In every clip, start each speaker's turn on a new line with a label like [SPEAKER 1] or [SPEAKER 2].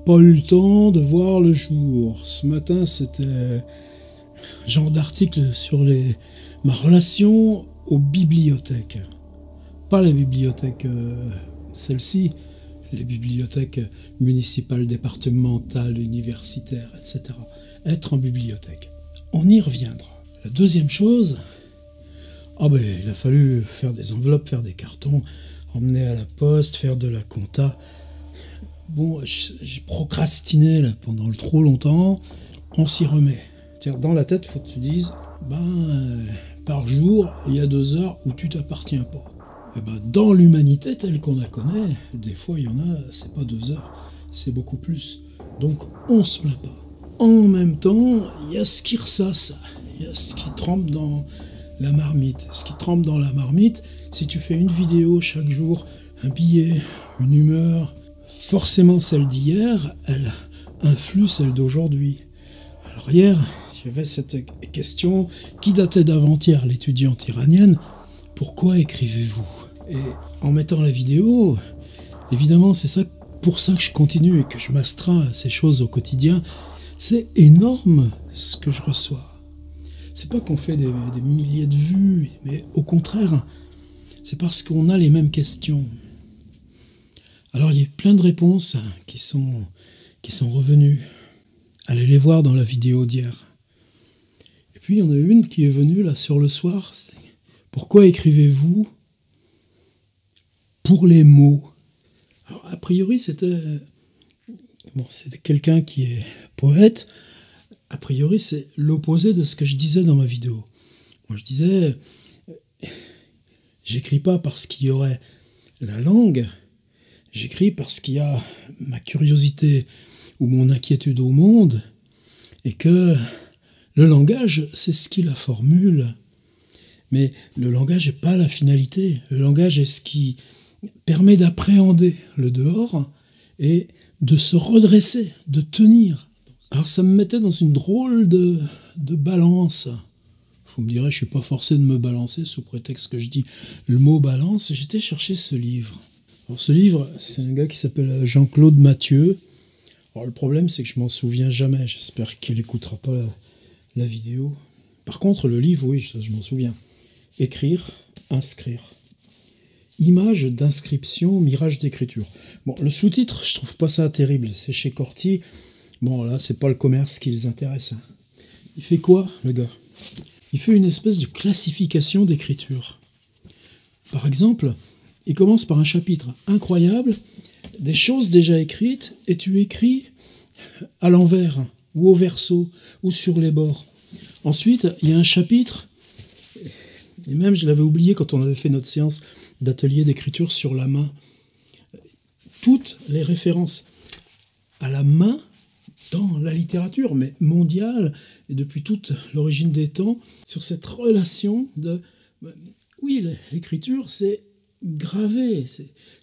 [SPEAKER 1] pas eu le temps de voir le jour. Ce matin, c'était un genre d'article sur ma relation aux bibliothèques. Pas les bibliothèques, celles-ci, les bibliothèques municipales, départementales, universitaires, etc. Être en bibliothèque. On y reviendra. La deuxième chose, il a fallu faire des enveloppes, faire des cartons, emmener à la poste, faire de la compta. Bon, j'ai procrastiné là, pendant trop longtemps, on s'y remet. C'est-à-dire, dans la tête, il faut que tu dises, par jour, il y a 2 heures où tu t'appartiens pas. Et dans l'humanité telle qu'on la connaît, des fois il y en a, c'est pas 2 heures, c'est beaucoup plus. Donc on se plaint pas. En même temps, il y a ce qui ressasse, il y a ce qui trempe dans la marmite. Ce qui trempe dans la marmite, si tu fais une vidéo chaque jour, un billet, une humeur, forcément celle d'hier, elle influe celle d'aujourd'hui. Alors hier, j'avais cette question qui datait d'avant-hier, l'étudiante iranienne. Pourquoi écrivez-vous? Et en mettant la vidéo, évidemment, c'est pour ça que je continue et que je m'astreins à ces choses au quotidien. C'est énorme ce que je reçois. C'est pas qu'on fait des milliers de vues, mais au contraire, c'est parce qu'on a les mêmes questions. Alors il y a plein de réponses qui sont revenues. Allez les voir dans la vidéo d'hier. Et puis il y en a une qui est venue là sur le soir. Pourquoi écrivez-vous pour les mots? Alors, a priori, c'était quelqu'un qui est poète. A priori, c'est l'opposé de ce que je disais dans ma vidéo. Moi, je disais, j'écris pas parce qu'il y aurait la langue, j'écris parce qu'il y a ma curiosité ou mon inquiétude au monde, et que le langage, c'est ce qui la formule. Mais le langage n'est pas la finalité. Le langage est ce qui permet d'appréhender le dehors et de se redresser, de tenir. Alors ça me mettait dans une drôle de balance. Vous me direz, je ne suis pas forcé de me balancer sous prétexte que je dis le mot balance. J'étais chercher ce livre. Alors ce livre, c'est un gars qui s'appelle Jean-Claude Mathieu. Alors le problème, c'est que je m'en souviens jamais. J'espère qu'il n'écoutera pas la vidéo. Par contre, le livre, oui, je m'en souviens. Écrire, inscrire. Image d'inscription, mirage d'écriture. Bon, le sous-titre, je trouve pas ça terrible. C'est chez Corti. Bon, là, c'est pas le commerce qui les intéresse. Il fait quoi, le gars? Il fait une espèce de classification d'écriture. Par exemple, il commence par un chapitre incroyable, des choses déjà écrites, et tu écris à l'envers, ou au verso, ou sur les bords. Ensuite, il y a un chapitre, et même je l'avais oublié quand on avait fait notre séance d'atelier d'écriture sur la main. Toutes les références à la main dans la littérature, mais mondiale, et depuis toute l'origine des temps, sur cette relation de... Oui, l'écriture, c'est graver,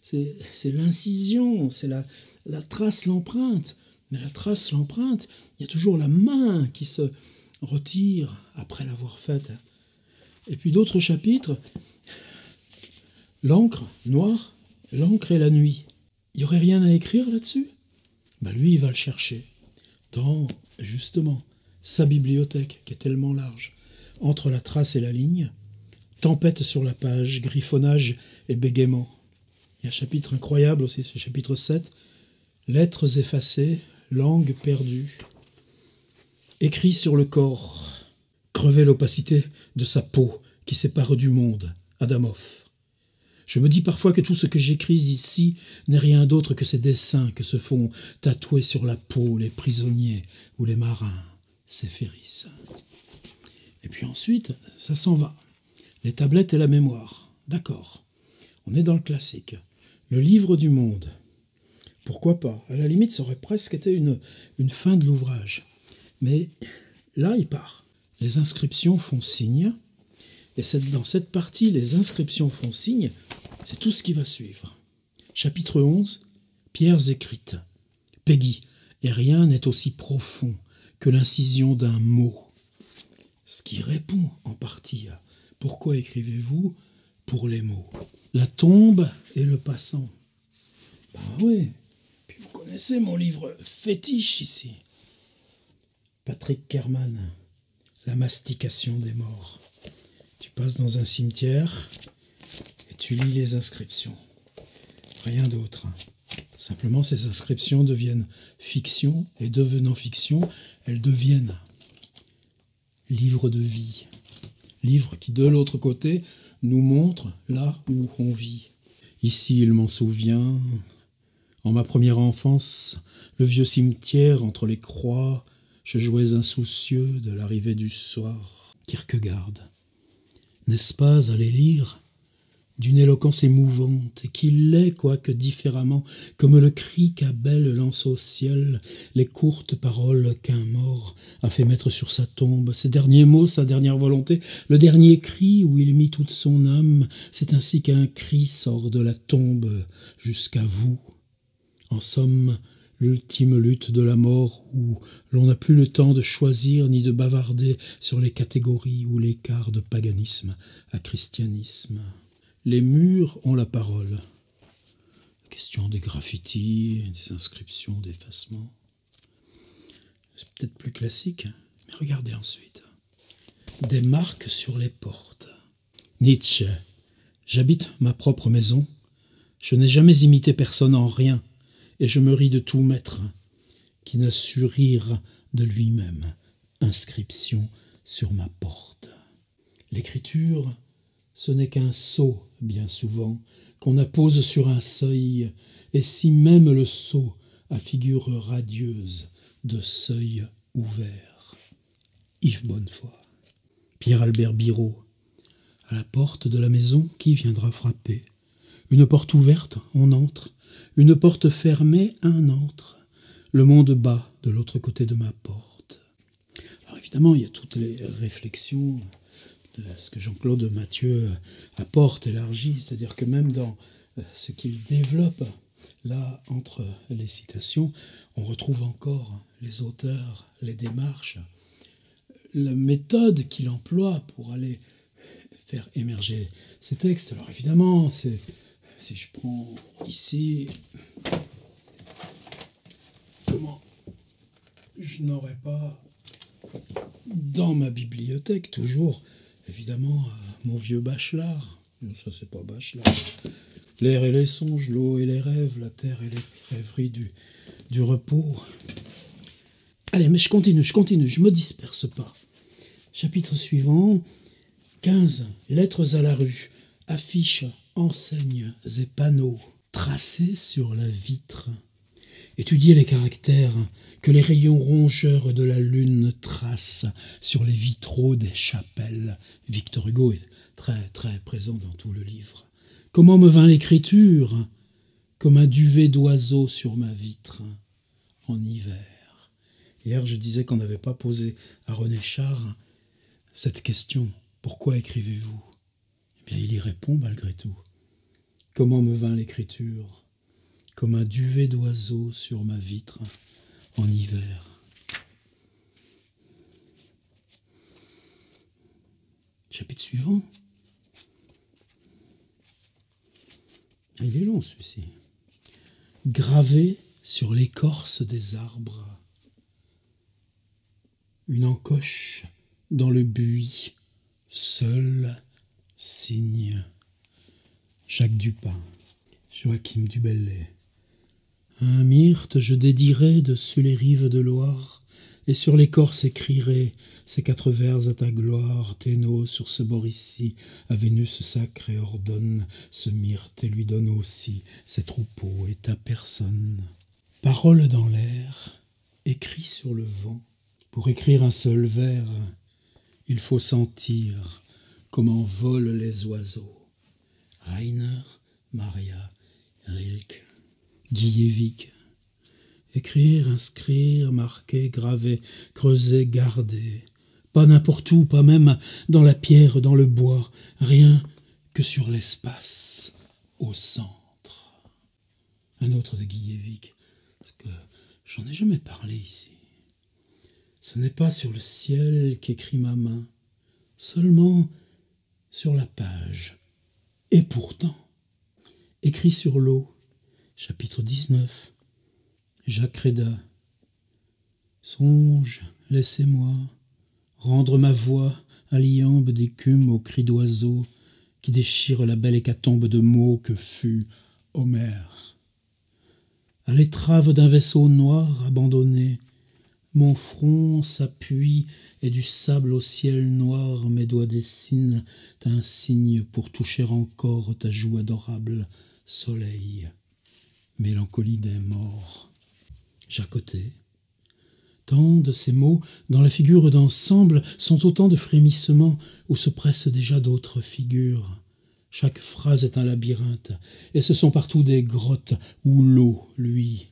[SPEAKER 1] c'est l'incision, c'est la trace, l'empreinte. Mais la trace, l'empreinte, il y a toujours la main qui se retire après l'avoir faite. Et puis d'autres chapitres, l'encre noire, l'encre et la nuit. Il n'y aurait rien à écrire là-dessus? Lui, il va le chercher dans, justement, sa bibliothèque, qui est tellement large, entre la trace et la ligne, tempête sur la page, griffonnage et bégaiement. Il y a un chapitre incroyable aussi, c'est chapitre 7, lettres effacées, langue perdue, écrit sur le corps, crever l'opacité de sa peau qui sépare du monde, Adamov. Je me dis parfois que tout ce que j'écris ici n'est rien d'autre que ces dessins que se font tatouer sur la peau les prisonniers ou les marins, Séphéris. Et puis ensuite, ça s'en va. Les tablettes et la mémoire. D'accord. On est dans le classique. Le livre du monde. Pourquoi pas? À la limite, ça aurait presque été une fin de l'ouvrage. Mais là, il part. Les inscriptions font signe. Et dans cette partie, les inscriptions font signe, c'est tout ce qui va suivre. Chapitre 11, pierres écrites. Peggy, et rien n'est aussi profond que l'incision d'un mot. Ce qui répond en partie à « Pourquoi écrivez-vous » pour les mots. La tombe et le passant. Oui, puis vous connaissez connaissez mon livre fétiche ici. Patrick Kerman, La mastication des morts. Tu passes dans un cimetière et tu lis les inscriptions. Rien d'autre. Simplement, ces inscriptions deviennent fiction, et devenant fiction, elles deviennent livres de vie. Livres qui, de l'autre côté, nous montrent là où on vit. Ici, il m'en souvient, en ma première enfance, le vieux cimetière entre les croix, je jouais insoucieux de l'arrivée du soir. Kierkegaard, n'est-ce pas à les lire d'une éloquence émouvante, et qu'il l'est, quoique différemment, comme le cri qu'Abel lance au ciel, les courtes paroles qu'un mort a fait mettre sur sa tombe, ses derniers mots, sa dernière volonté, le dernier cri où il mit toute son âme, c'est ainsi qu'un cri sort de la tombe jusqu'à vous. En somme, l'ultime lutte de la mort où l'on n'a plus le temps de choisir ni de bavarder sur les catégories ou l'écart de paganisme à christianisme. Les murs ont la parole. La question des graffitis, des inscriptions, d'effacement. C'est peut-être plus classique, mais regardez ensuite. Des marques sur les portes. Nietzsche. J'habite ma propre maison. Je n'ai jamais imité personne en rien, et je me ris de tout maître qui ne sut rire de lui-même. Inscription sur ma porte. L'écriture, ce n'est qu'un sceau, bien souvent, qu'on appose sur un seuil, et si même le sceau a figure radieuse de seuil ouvert. Yves Bonnefoy. Pierre-Albert Birot. À la porte de la maison, qui viendra frapper? Une porte ouverte, on entre. Une porte fermée, un entre. Le monde bat de l'autre côté de ma porte. Alors évidemment, il y a toutes les réflexions de ce que Jean-Claude Mathieu apporte, élargit, c'est-à-dire que même dans ce qu'il développe, là, entre les citations, on retrouve encore les auteurs, les démarches, la méthode qu'il emploie pour aller faire émerger ces textes. Alors évidemment, si je prends ici, comment je n'aurais pas dans ma bibliothèque toujours évidemment, mon vieux Bachelard. Ça, c'est pas Bachelard. L'air et les songes, l'eau et les rêves, la terre et les rêveries du repos. Allez, mais je continue, je me disperse pas. Chapitre suivant, 15. Lettres à la rue, affiches, enseignes et panneaux, tracés sur la vitre. Étudiez les caractères que les rayons rongeurs de la lune tracent sur les vitraux des chapelles. Victor Hugo est très très présent dans tout le livre. Comment me vint l'écriture? Comme un duvet d'oiseau sur ma vitre, en hiver. Hier, je disais qu'on n'avait pas posé à René Char cette question. Pourquoi écrivez-vous? Eh bien, il y répond malgré tout. Comment me vint l'écriture? Comme un duvet d'oiseau sur ma vitre en hiver. Chapitre suivant. Ah, il est long celui-ci. Gravé sur l'écorce des arbres. Une encoche dans le buis. Seul signe. Jacques Dupin. Joachim du Bellay. Un myrte je dédierai dessus les rives de Loire, et sur l'écorce écrirai ces 4 vers à ta gloire. Théno sur ce bord ici, à Vénus sacre et ordonne ce myrte et lui donne aussi ses troupeaux et ta personne. Parole dans l'air, écrit sur le vent. Pour écrire un seul vers, il faut sentir comment volent les oiseaux. Rainer Maria Rilke. Guillévic. Écrire, inscrire, marquer, graver, creuser, garder. Pas n'importe où, pas même dans la pierre, dans le bois. Rien que sur l'espace, au centre. Un autre de Guillévic, parce que j'en ai jamais parlé ici. Ce n'est pas sur le ciel qu'écrit ma main, seulement sur la page. Et pourtant, écrit sur l'eau, chapitre 19. Jacques Réda. Songe, laissez-moi rendre ma voix à l'iambe d'écume aux cris d'oiseaux qui déchirent la belle hécatombe de mots que fut Homère. À l'étrave d'un vaisseau noir abandonné, mon front s'appuie et du sable au ciel noir mes doigts dessinent un signe pour toucher encore ta joue adorable, soleil, mélancolie des morts. Jacoté. Tant de ces mots, dans la figure d'ensemble, sont autant de frémissements où se pressent déjà d'autres figures. Chaque phrase est un labyrinthe, et ce sont partout des grottes où l'eau luit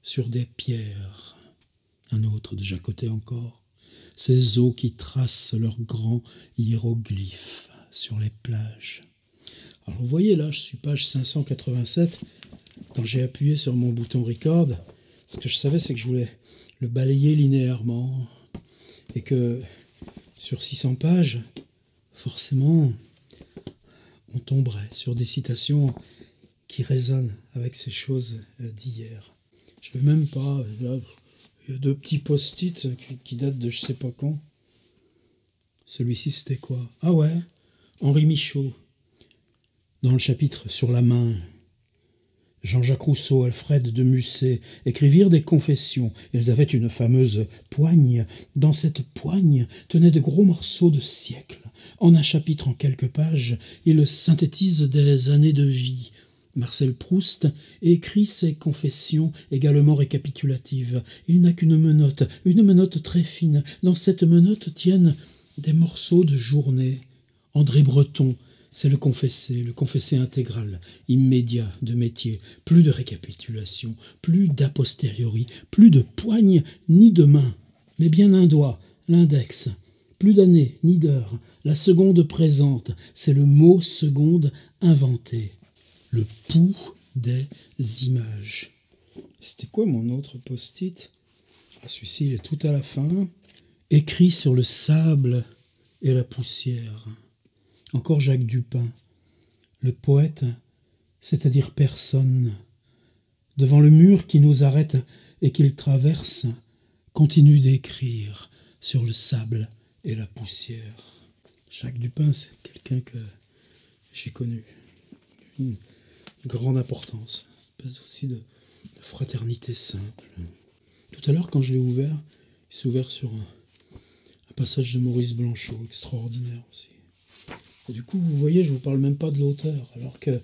[SPEAKER 1] sur des pierres. Un autre de Jacoté encore, ces eaux qui tracent leurs grands hiéroglyphes sur les plages. Alors vous voyez là, je suis page 587, quand j'ai appuyé sur mon bouton record, ce que je savais c'est que je voulais le balayer linéairement, et que sur 600 pages, forcément, on tomberait sur des citations qui résonnent avec ces choses d'hier. Je ne vais même pas... Là, il y a 2 petits post-it qui datent de je sais pas quand. Celui-ci, c'était quoi? Ah ouais, Henri Michaud. Dans le chapitre sur la main, Jean-Jacques Rousseau, Alfred de Musset écrivirent des confessions. Elles avaient une fameuse poigne. Dans cette poigne tenaient de gros morceaux de siècles. En un chapitre, en quelques pages, ils synthétisent des années de vie. Marcel Proust écrit ses confessions également récapitulatives. Il n'a qu'une menotte très fine. Dans cette menotte tiennent des morceaux de journée. André Breton, c'est le confessé intégral, immédiat de métier. Plus de récapitulation, plus d'a posteriori, plus de poigne ni de main, mais bien un doigt, l'index. Plus d'années ni d'heures, la seconde présente, c'est le mot seconde inventé. Le pouls des images. C'était quoi mon autre post-it? Celui-ci il est tout à la fin. Écrit sur le sable et la poussière. Encore Jacques Dupin. Le poète, c'est-à-dire personne, devant le mur qui nous arrête et qu'il traverse, continue d'écrire sur le sable et la poussière. Jacques Dupin, c'est quelqu'un que j'ai connu. Une grande importance, une espèce aussi de fraternité simple. Tout à l'heure, quand je l'ai ouvert, il s'est ouvert sur un passage de Maurice Blanchot, extraordinaire aussi. Et du coup, vous voyez, je ne vous parle même pas de l'auteur, alors que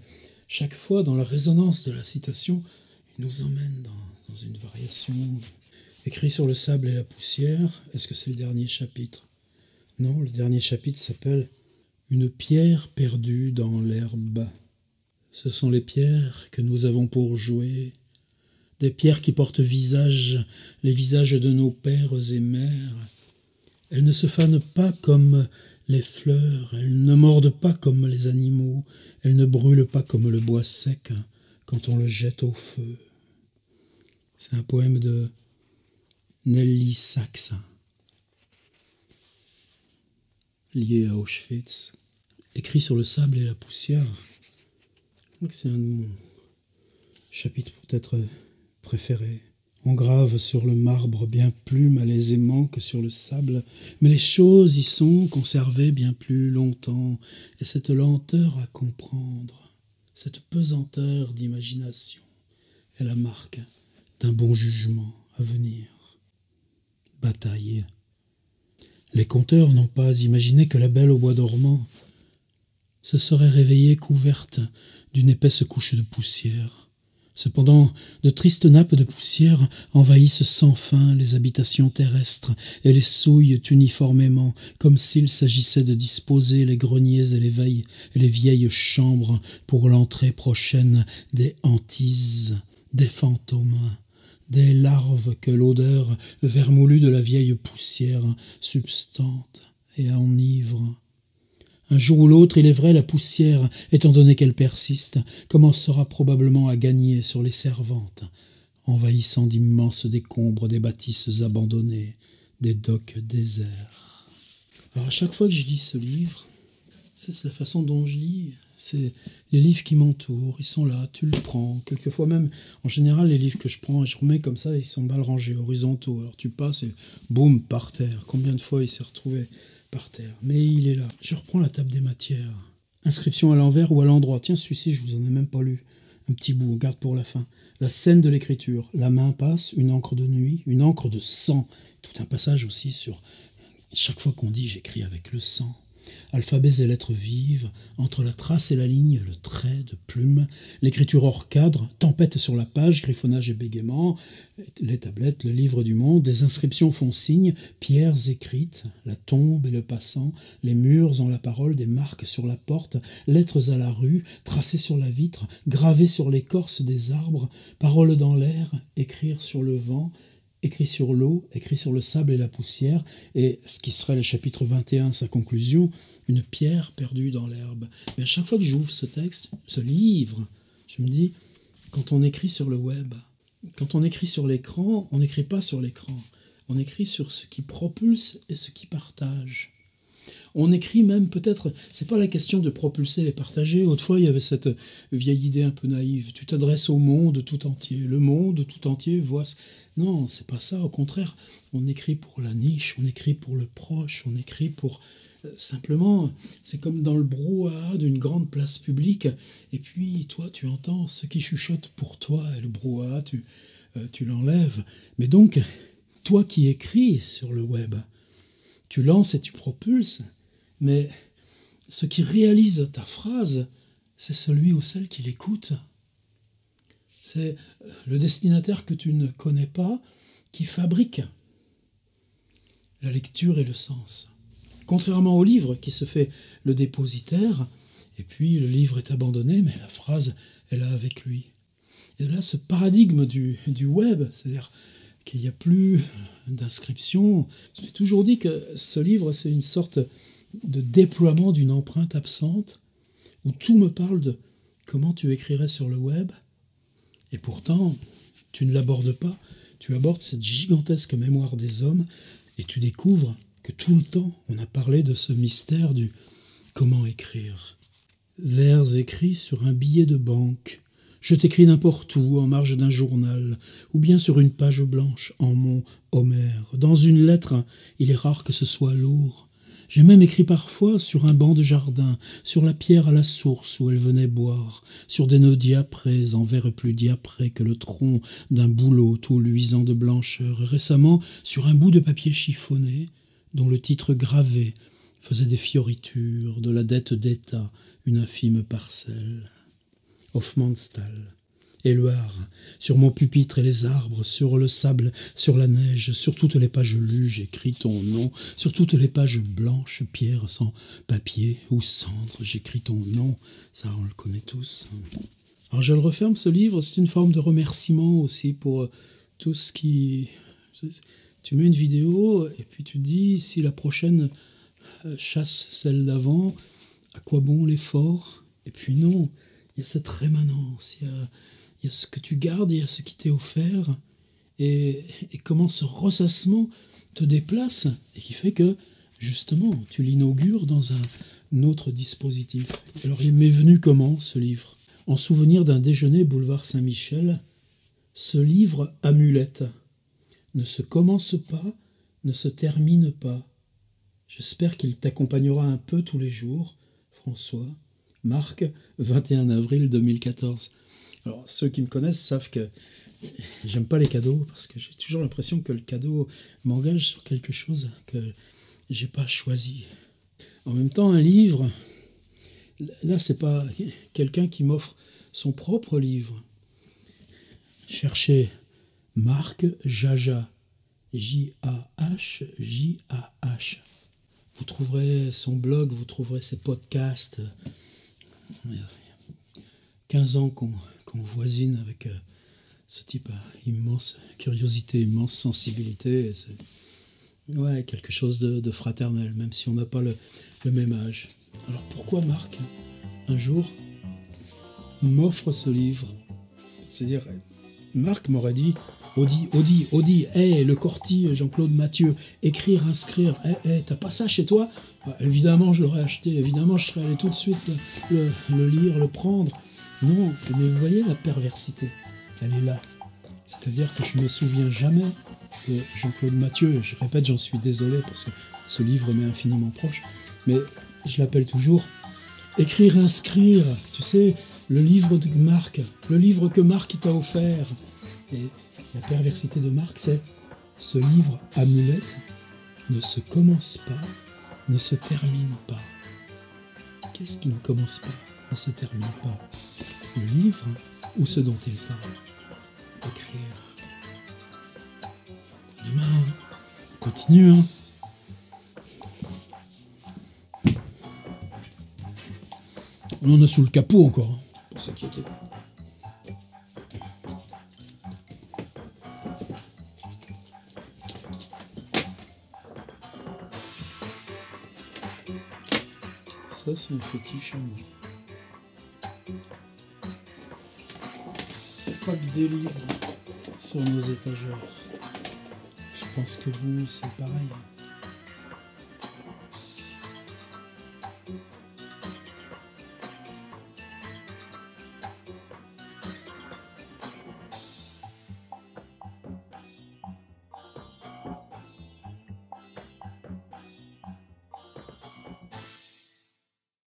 [SPEAKER 1] chaque fois, dans la résonance de la citation, il nous emmène dans une variation. Écrit sur le sable et la poussière, est-ce que c'est le dernier chapitre? Non, le dernier chapitre s'appelle « Une pierre perdue dans l'herbe ». Ce sont les pierres que nous avons pour jouer, des pierres qui portent visage, les visages de nos pères et mères. Elles ne se fanent pas comme les fleurs, elles ne mordent pas comme les animaux, elles ne brûlent pas comme le bois sec quand on le jette au feu. C'est un poème de Nelly Sachs, lié à Auschwitz, écrit sur le sable et la poussière. Je crois que c'est un de mon chapitre peut-être préféré. On grave sur le marbre bien plus malaisément que sur le sable, mais les choses y sont conservées bien plus longtemps, et cette lenteur à comprendre, cette pesanteur d'imagination est la marque d'un bon jugement à venir. Bataille. Les conteurs n'ont pas imaginé que la belle au bois dormant se serait réveillée couverte d'une épaisse couche de poussière. Cependant, de tristes nappes de poussière envahissent sans fin les habitations terrestres et les souillent uniformément, comme s'il s'agissait de disposer les greniers et les vieilles chambres pour l'entrée prochaine des hantises, des fantômes, des larves que l'odeur vermoulue de la vieille poussière substante et enivre. Un jour ou l'autre, il est vrai, la poussière, étant donné qu'elle persiste, commencera probablement à gagner sur les servantes, envahissant d'immenses décombres des bâtisses abandonnées, des docks déserts. Alors à chaque fois que je lis ce livre, c'est la façon dont je lis, C'est les livres qui m'entourent, ils sont là, tu le prends. Quelquefois même, en général, les livres que je prends, je remets comme ça, ils sont mal rangés, horizontaux. Alors tu passes et boum, par terre. Combien de fois il s'est retrouvé par terre? Mais il est là. Je reprends la table des matières. Inscription à l'envers ou à l'endroit. Tiens, celui-ci, je vous en ai même pas lu. Un petit bout, on garde pour la fin. La scène de l'écriture. La main passe, une encre de nuit, une encre de sang. Tout un passage aussi sur... Chaque fois qu'on dit « j'écris avec le sang ». Alphabets et lettres vives, entre la trace et la ligne, le trait de plume, l'écriture hors cadre, tempête sur la page, griffonnage et bégaiement, les tablettes, le livre du monde, des inscriptions font signe, pierres écrites, la tombe et le passant, les murs ont la parole, des marques sur la porte, lettres à la rue, tracées sur la vitre, gravées sur l'écorce des arbres, paroles dans l'air, écrire sur le vent, écrit sur l'eau, écrit sur le sable et la poussière, et ce qui serait le chapitre 21, sa conclusion, une pierre perdue dans l'herbe. Mais à chaque fois que j'ouvre ce texte, ce livre, je me dis, quand on écrit sur le web, quand on écrit sur l'écran, on n'écrit pas sur l'écran, on écrit sur ce qui propulse et ce qui partage. On écrit même peut-être, c'est pas la question de propulser et partager. Autrefois, il y avait cette vieille idée un peu naïve. Tu t'adresses au monde tout entier. Le monde tout entier voit... Non, c'est pas ça. Au contraire, on écrit pour la niche, on écrit pour le proche, on écrit pour... Simplement, c'est comme dans le brouhaha d'une grande place publique. Et puis, toi, tu entends ce qui chuchote pour toi. Et le brouhaha, tu l'enlèves. Mais donc, toi qui écris sur le web, tu lances et tu propulses, mais ce qui réalise ta phrase, c'est celui ou celle qui l'écoute. C'est le destinataire que tu ne connais pas qui fabrique la lecture et le sens. Contrairement au livre qui se fait le dépositaire, et puis le livre est abandonné, mais la phrase est là avec lui. Et là, ce paradigme du web, c'est-à-dire qu'il n'y a plus d'inscription. J'ai toujours dit que ce livre, c'est une sorte de déploiement d'une empreinte absente, où tout me parle de comment tu écrirais sur le web, et pourtant, tu ne l'abordes pas. Tu abordes cette gigantesque mémoire des hommes, et tu découvres que tout le temps, on a parlé de ce mystère du comment écrire. Vers écrits sur un billet de banque. Je t'écris n'importe où, en marge d'un journal, ou bien sur une page blanche, en mon Homère. Dans une lettre, il est rare que ce soit lourd. J'ai même écrit parfois sur un banc de jardin, sur la pierre à la source où elle venait boire, sur des nœuds diaprés, en verre plus diapré que le tronc d'un bouleau tout luisant de blancheur, et récemment sur un bout de papier chiffonné, dont le titre gravé faisait des fioritures, de la dette d'État, une infime parcelle. Hofmannsthal, Éluard, sur mon pupitre et les arbres, sur le sable, sur la neige, sur toutes les pages lues, j'écris ton nom, sur toutes les pages blanches, pierre sans papier ou cendre, j'écris ton nom, ça on le connaît tous. Alors je le referme ce livre, c'est une forme de remerciement aussi pour tout ce qui... Tu mets une vidéo et puis tu te dis, si la prochaine chasse celle d'avant, à quoi bon l'effort? Et puis non, il y a cette rémanence, il y a ce que tu gardes, il y a ce qui t'est offert, et comment ce ressassement te déplace, et qui fait que, justement, tu l'inaugures dans un autre dispositif. Alors il m'est venu comment, ce livre? En souvenir d'un déjeuner boulevard Saint-Michel, ce livre amulette ne se commence pas, ne se termine pas. J'espère qu'il t'accompagnera un peu tous les jours, François. Marc, 21 avril 2014. Alors, ceux qui me connaissent savent que j'aime pas les cadeaux, parce que j'ai toujours l'impression que le cadeau m'engage sur quelque chose que j'ai pas choisi. En même temps, un livre, là, c'est pas quelqu'un qui m'offre son propre livre. Cherchez Marc Jaja, J-A-H, J-A-H. Vous trouverez son blog, vous trouverez ses podcasts. 15 ans qu'on voisine avec ce type à immense curiosité, immense sensibilité. C'est quelque chose de fraternel, même si on n'a pas le même âge. Alors pourquoi Marc, un jour, m'offre ce livre? C'est-à-dire, Marc m'aurait dit, Audi, hey, le Corti, Jean-Claude Mathieu, écrire, inscrire, hey, t'as pas ça chez toi? Bah, évidemment, je l'aurais acheté. Évidemment, je serais allé tout de suite le lire, le prendre. Non, mais vous voyez la perversité. Elle est là. C'est-à-dire que je ne me souviens jamais de Jean-Claude Mathieu. Et je répète, j'en suis désolé parce que ce livre m'est infiniment proche. Mais je l'appelle toujours Écrire, inscrire. Tu sais, le livre de Marc. Le livre que Marc t'a offert. Et la perversité de Marc, c'est ce livre amulette ne se commence pas, ne se termine pas. Qu'est-ce qui ne commence pas, ne se termine pas? Le livre ou ce dont il parle? Écrire. Demain, on continue, hein. On en a sous le capot encore, hein, pour s'inquiéter. Ça, c'est un fétiche à moi. Pas de délire sur nos étagères. Je pense que vous, c'est pareil.